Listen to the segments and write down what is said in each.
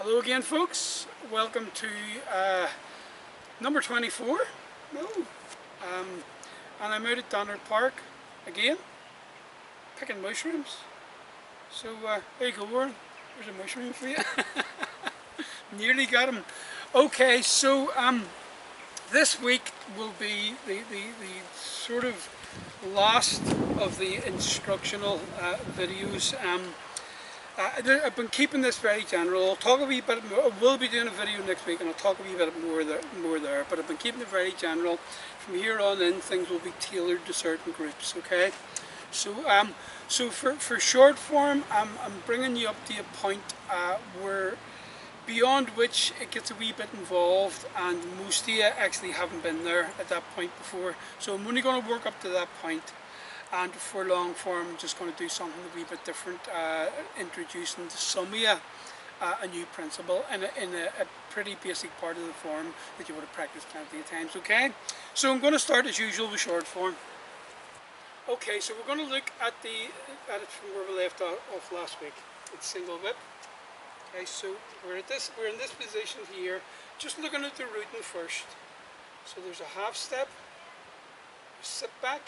Hello again, folks. Welcome to number 24. No. And I'm out at Donner Park again, picking mushrooms. So there you go, Oran. There's a mushroom for you. Nearly got him. Okay, so this week will be the sort of last of the instructional videos. I've been keeping this very general. I'll talk a wee bit more. I will be doing a video next week and I'll talk a wee bit more there, but I've been keeping it very general. From here on in, things will be tailored to certain groups, okay? So for short form, I'm bringing you up to a point where beyond which it gets a wee bit involved, and most of you actually haven't been there at that point before. So I'm only going to work up to that point. And for long form, I'm just going to do something a wee bit different, introducing to some of you a new principle in a pretty basic part of the form that you would have practiced plenty of times, okay? So I'm going to start as usual with short form. Okay, so we're going to look at it from where we left off last week. It's single whip. Okay, so we're in this position here, just looking at the routing first. So there's a half step, we sit back,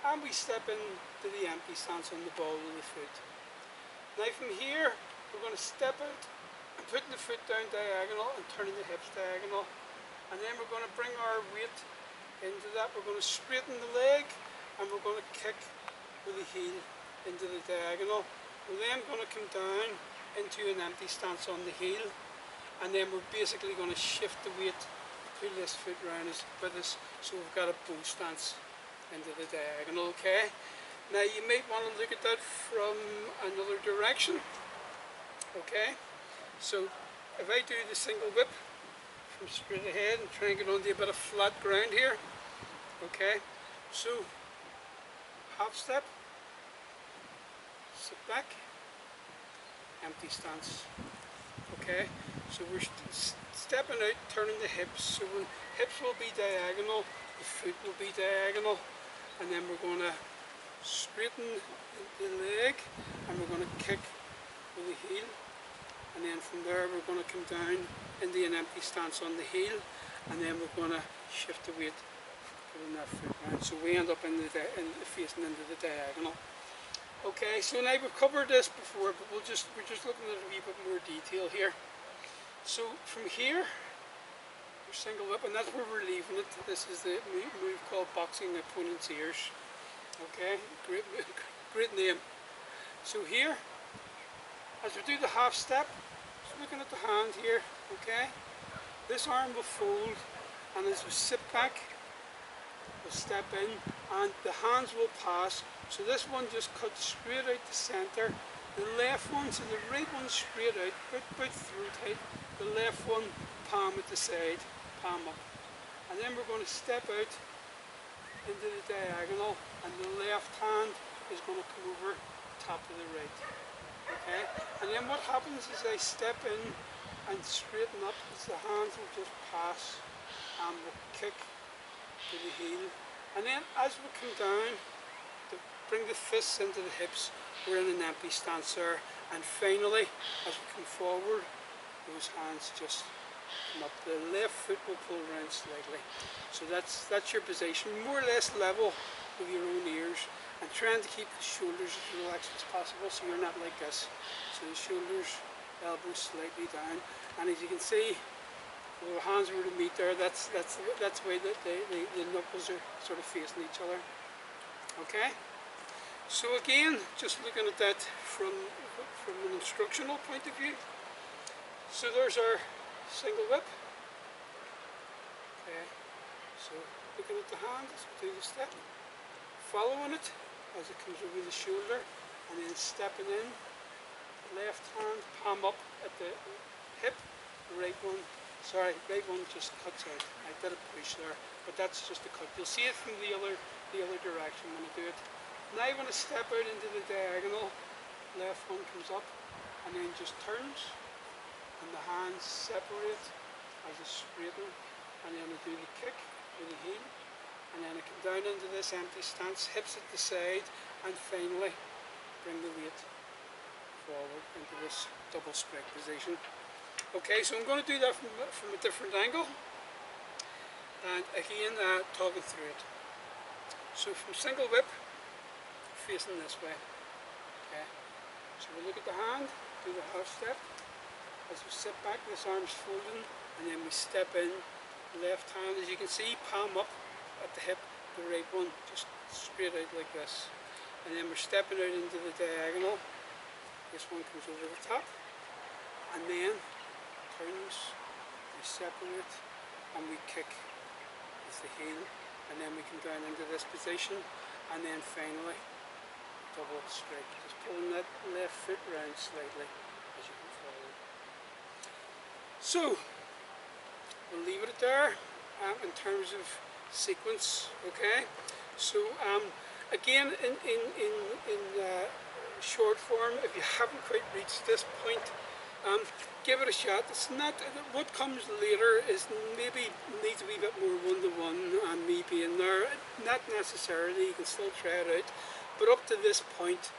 and we step into the empty stance on the ball of the foot. Now from here, we're going to step out and putting the foot down diagonal and turning the hips diagonal. And then we're going to bring our weight into that. We're going to straighten the leg and we're going to kick with the heel into the diagonal. We're then going to come down into an empty stance on the heel. And then we're basically going to shift the weight, pull this foot round with us, so we've got a bow stance into the diagonal, okay? Now you might want to look at that from another direction, okay? So if I do the single whip from straight ahead and try and get onto a bit of flat ground here, okay? So half step, sit back, empty stance, okay? So we're stepping out, turning the hips, so hips will be diagonal, the foot will be diagonal, and then we're going to straighten the leg and we're going to kick with the heel, and then from there we're going to come down into an empty stance on the heel, and then we're going to shift the weight, putting that foot round, so we end up facing into the diagonal. Okay, so now we've covered this before, but we're just looking at a wee bit more detail here. So from here, single whip, and that's where we're leaving it. This is the move called boxing the opponent's ears. Okay, great name. So here, as we do the half step, just looking at the hand here, okay, this arm will fold, and as we sit back, we'll step in, and the hands will pass. So this one just cuts straight out the centre, the left one, so the right one straight out, about throat height, the left one palm at the side, palm up. And then we're going to step out into the diagonal, and the left hand is going to come over top of the right. Okay? And then what happens is I step in and straighten up, as the hands will just pass, and we'll kick to the heel. And then as we come down, to bring the fists into the hips, we're in an empty stance there. And finally, as we come forward, those hands just come up. The left foot will pull around slightly. So that's your position, more or less level with your own ears, and trying to keep the shoulders as relaxed as possible, so you're not like this. So the shoulders, elbows slightly down, and as you can see, the hands were to meet there. That's the way that the knuckles are sort of facing each other. Okay. So again, just looking at that from an instructional point of view. So there's our single whip. Okay, so looking at the hand as we do the step, following it as it comes over the shoulder, and then stepping in, left hand palm up at the hip, right one just cuts out. I did a push there, but that's just a cut. You'll see it from the other direction when I do it. Now when I step out into the diagonal, left one comes up and then just turns, and the hands separate as I straighten, and then I do the kick with the heel, and then I come down into this empty stance, hips at the side, and finally bring the weight forward into this double spike position. Okay, so I'm going to do that from a different angle, and again talking through it. So from single whip, facing this way. Okay, so we look at the hand, do the half step. As we sit back, this arm's folding, and then we step in. Left hand, as you can see, palm up at the hip, the right one just straight out like this. And then we're stepping out into the diagonal. This one comes over the top, and then turns, we separate, and we kick with the heel, and then we come down into this position, and then finally double strike, just pulling that left foot round slightly as you go forward. So we'll leave it there in terms of sequence. Okay, so again in short form, if you haven't quite reached this point, give it a shot. It's not, what comes later is maybe needs a wee bit more one-to-one and me being there. Not necessarily, you can still try it out, but up to this point,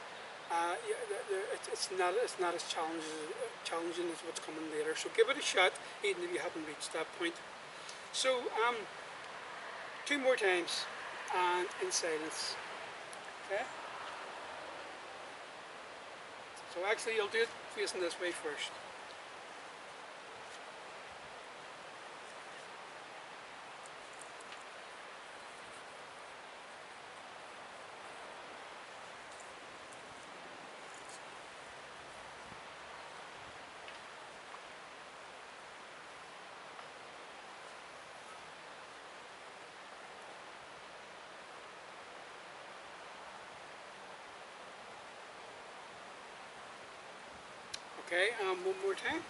it's not as challenging as what's coming later. So give it a shot, even if you haven't reached that point. So 2 more times, and in silence. Okay. So actually, you'll do it facing this way first. Okay, one more time.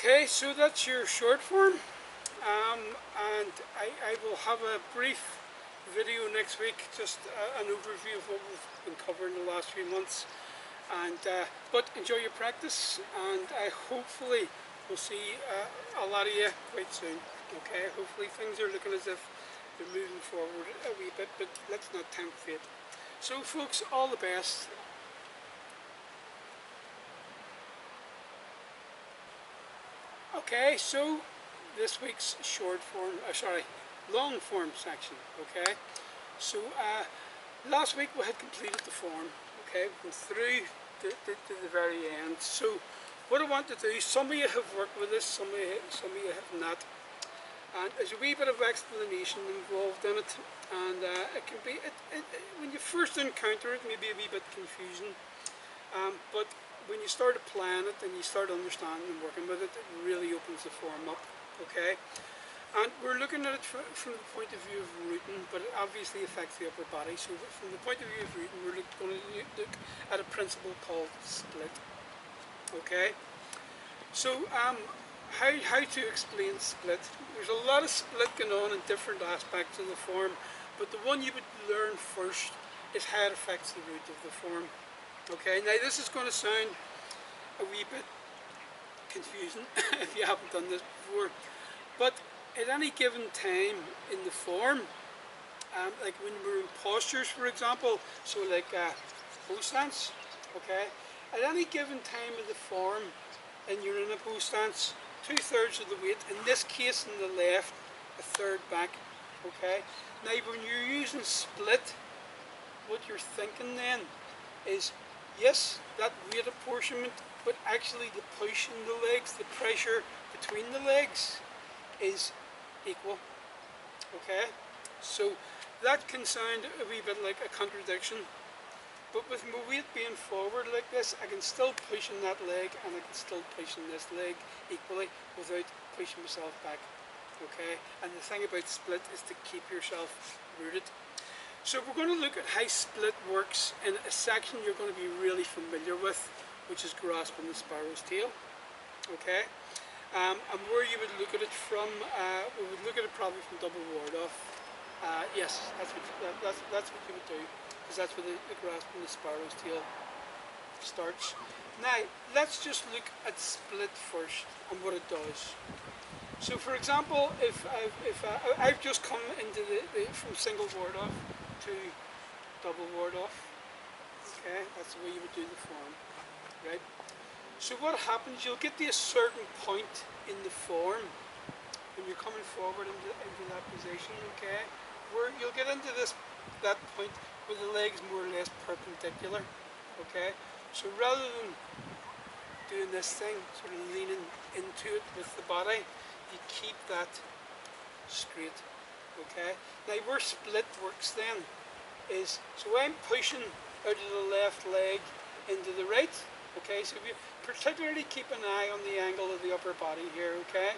Okay, so that's your short form, and I will have a brief video next week, just an overview of what we've been covering the last few months. And but enjoy your practice, and I hopefully will see a lot of you quite soon. Okay, hopefully things are looking as if they're moving forward a wee bit, but let's not tempt fate. So folks, all the best. Okay, so this week's long form section. Okay, so last week we had completed the form. Okay, we went through to the very end. So what I want to do, some of you have worked with this, some of you have not, and there's a wee bit of explanation involved in it, and it can be when you first encounter it, maybe a wee bit confusing, but when you start applying it and you start understanding and working with it, it really opens the form up. Okay, and we're looking at it from the point of view of rooting, but it obviously affects the upper body. So from the point of view of rooting, we're going to look at a principle called split. Okay, so how to explain split? There's a lot of split going on in different aspects of the form, but the one you would learn first is how it affects the root of the form. Okay, now this is going to sound a wee bit confusing if you haven't done this before, but at any given time in the form, like when we're in postures, for example, so like bow stance, okay, at any given time of the form and you're in a bow stance, 2/3 of the weight, in this case in the left, 1/3 back. Okay, now when you're using split, what you're thinking then is, yes, that weight apportionment, but actually the push in the legs, the pressure between the legs is equal. Okay, so that can sound a wee bit like a contradiction, but with my weight being forward like this, I can still push in that leg and I can still push in this leg equally without pushing myself back. Okay, and the thing about split is to keep yourself rooted. So we're going to look at how split works in a section you're going to be really familiar with, which is grasping the sparrow's tail. Okay, And where you would look at it from, we would look at it probably from double ward off. Yes, that's what you would do, because that's where the grasp and the sparrow's tail starts. Now, let's just look at split first and what it does. So, for example, if I've just come into from single ward off to double ward off, okay, that's the way you would do the form, right? So what happens, you'll get to a certain point in the form when you're coming forward into that position, okay, where you'll get into that point where the leg's more or less perpendicular, okay. So rather than doing this thing, sort of leaning into it with the body, you keep that straight, okay. Now where split works then is, so I'm pushing out of the left leg into the right, okay, so you particularly keep an eye on the angle of the upper body here, okay.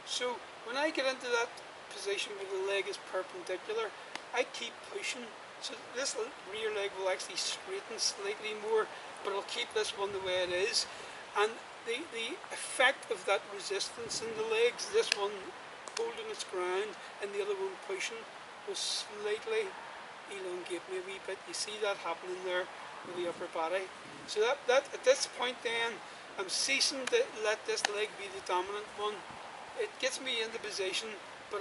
So when I get into that position where the leg is perpendicular, I keep pushing, so this rear leg will actually straighten slightly more, but I'll keep this one the way it is, and the effect of that resistance in the legs, this one holding its ground and the other one pushing, will slightly elongate me a wee bit. You see that happening there with the upper body. So that at this point then, I'm ceasing to let this leg be the dominant one. It gets me into position, but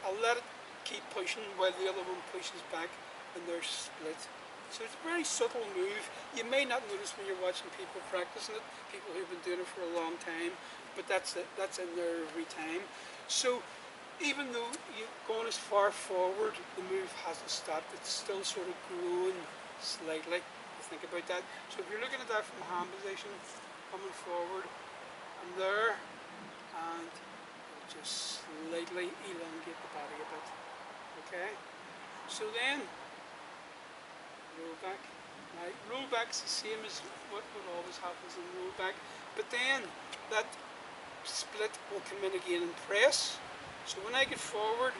I'll let it keep pushing while the other one pushes back, and they're split. So it's a very subtle move. You may not notice when you're watching people practicing it, people who've been doing it for a long time, but that's in there every time. So even though you've gone as far forward, the move hasn't stopped. It's still sort of growing slightly. Think about that. So if you're looking at that from hand position, coming forward, I'm there, and just slightly elongate the body a bit. Okay? So then, roll back. Now, roll back's the same as what always happens in roll back, but then that split will come in again and press. So when I get forward,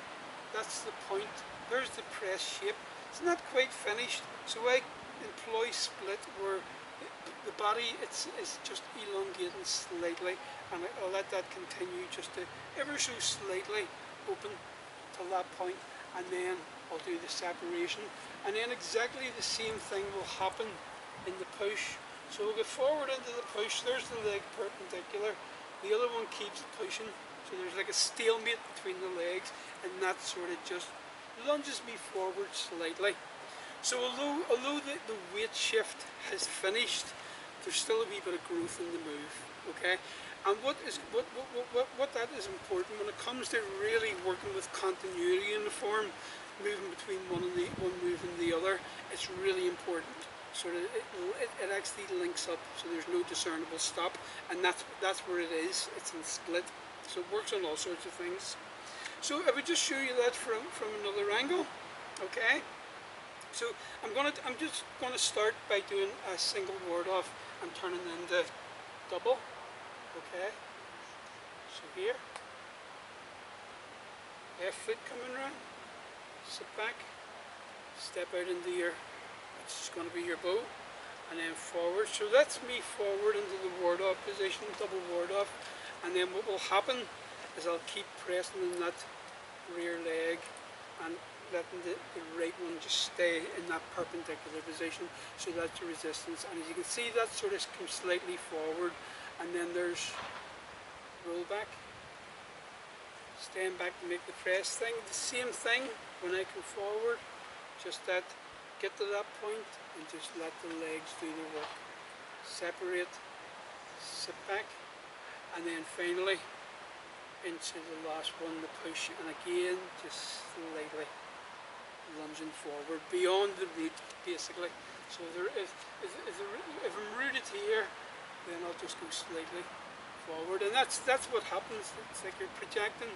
that's the point. There's the press shape. It's not quite finished, so I employ split where the body is just elongating slightly, and I'll let that continue just to ever so slightly open till that point, and then I'll do the separation, and then exactly the same thing will happen in the push. So we'll get forward into the push, there's the leg perpendicular, the other one keeps pushing, so there's like a stalemate between the legs, and that sort of just lunges me forward slightly. So although the weight shift has finished, there's still a wee bit of growth in the move, okay? And what that is important when it comes to really working with continuity in the form, moving between one move and the other, it's really important. So that it actually links up, so there's no discernible stop, and that's where it is. It's in split, so it works on all sorts of things. So I would just show you that from another angle, okay? So I'm just gonna start by doing a single ward off and turning into double. Okay. So here, left foot coming round, sit back, step out into your, it's gonna be your bow, and then forward. So that's me forward into the ward off position, double ward off, and then what will happen is I'll keep pressing in that rear leg and letting the right one just stay in that perpendicular position, so that's the resistance. And as you can see, that sort of comes slightly forward, and then there's roll back, stand back to make the press thing. The same thing when I come forward, just that, get to that point and just let the legs do the work. Separate, sit back, and then finally into the last one, the push, and again just slightly lunging forward beyond the root, basically. So if I'm rooted here, then I'll just go slightly forward, and that's what happens. It's like you're projecting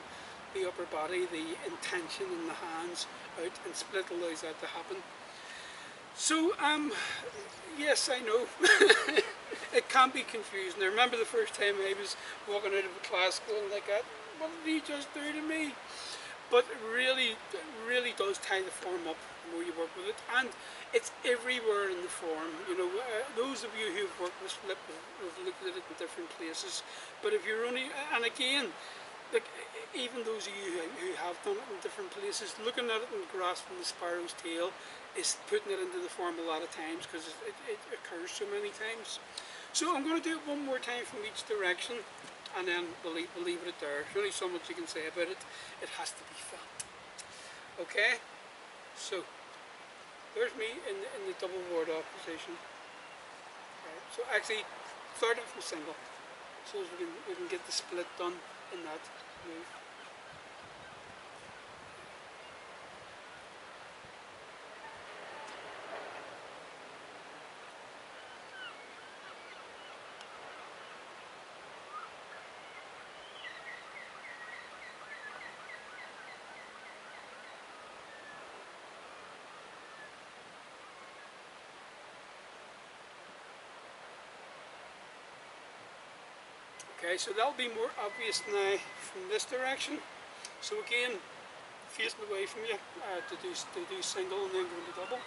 the upper body, the intention in the hands out, and split allows that to happen. So yes, I know it can be confusing. I remember the first time I was walking out of a class going like that, what did he just do to me? but it really does tie the form up the more you work with it, and it's everywhere in the form. You know, those of you who've worked with Split have looked at it in different places, but if you're only, and again, like, even those of you who have done it in different places, looking at it and grasping the sparrow's tail is putting it into the form a lot of times, because it occurs so many times. So I'm going to do it one more time from each direction, and then we'll leave it there. There's only so much you can say about it. It has to be felt. Okay? So, there's me in the double ward off position. Right. So actually, starting from single, so as we can get the split done in that move. Okay, so that'll be more obvious now from this direction. So again, facing away from you to do single and then go into double.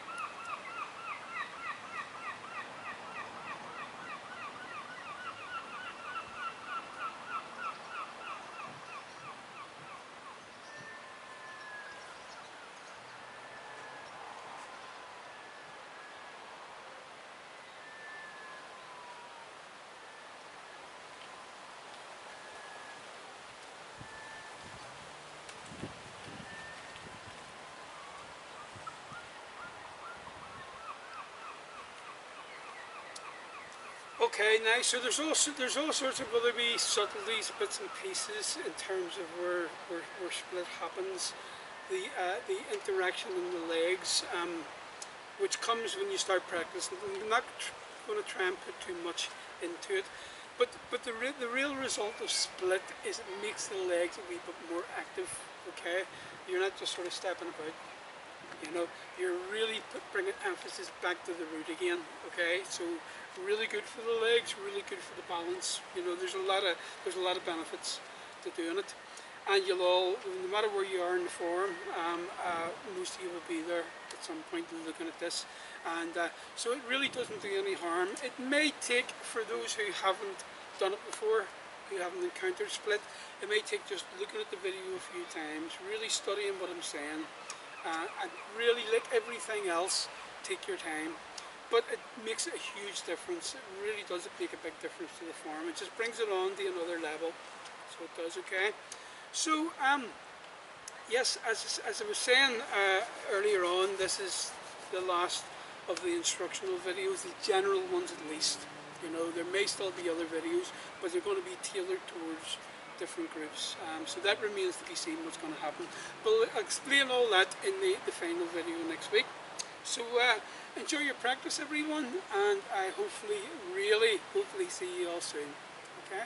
Okay, now so there's all sorts of other wee subtleties, bits and pieces in terms of where split happens. The interaction in the legs, which comes when you start practicing. I'm not going to try and put too much into it, but the real result of split is it makes the legs a wee bit more active. Okay, you're not just sort of stepping about. You know, you're really bringing emphasis back to the root again. Okay, so really good for the legs, really good for the balance. You know, there's a lot of benefits to doing it, and you'll all, no matter where you are in the form, most of you will be there at some point looking at this, and so it really doesn't do any harm. It may take, for those who haven't done it before, who haven't encountered split, it may take just looking at the video a few times, really studying what I'm saying. And really, like everything else, take your time, but it makes a huge difference. It really does make a big difference to the form. It just brings it on to another level, so it does. Okay, so yes, as I was saying earlier on, this is the last of the instructional videos, the general ones at least. You know, there may still be other videos, but they're going to be tailored towards different groups, so that remains to be seen what's going to happen. But I'll explain all that in the final video next week. So enjoy your practice, everyone, and I hopefully see you all soon. Okay.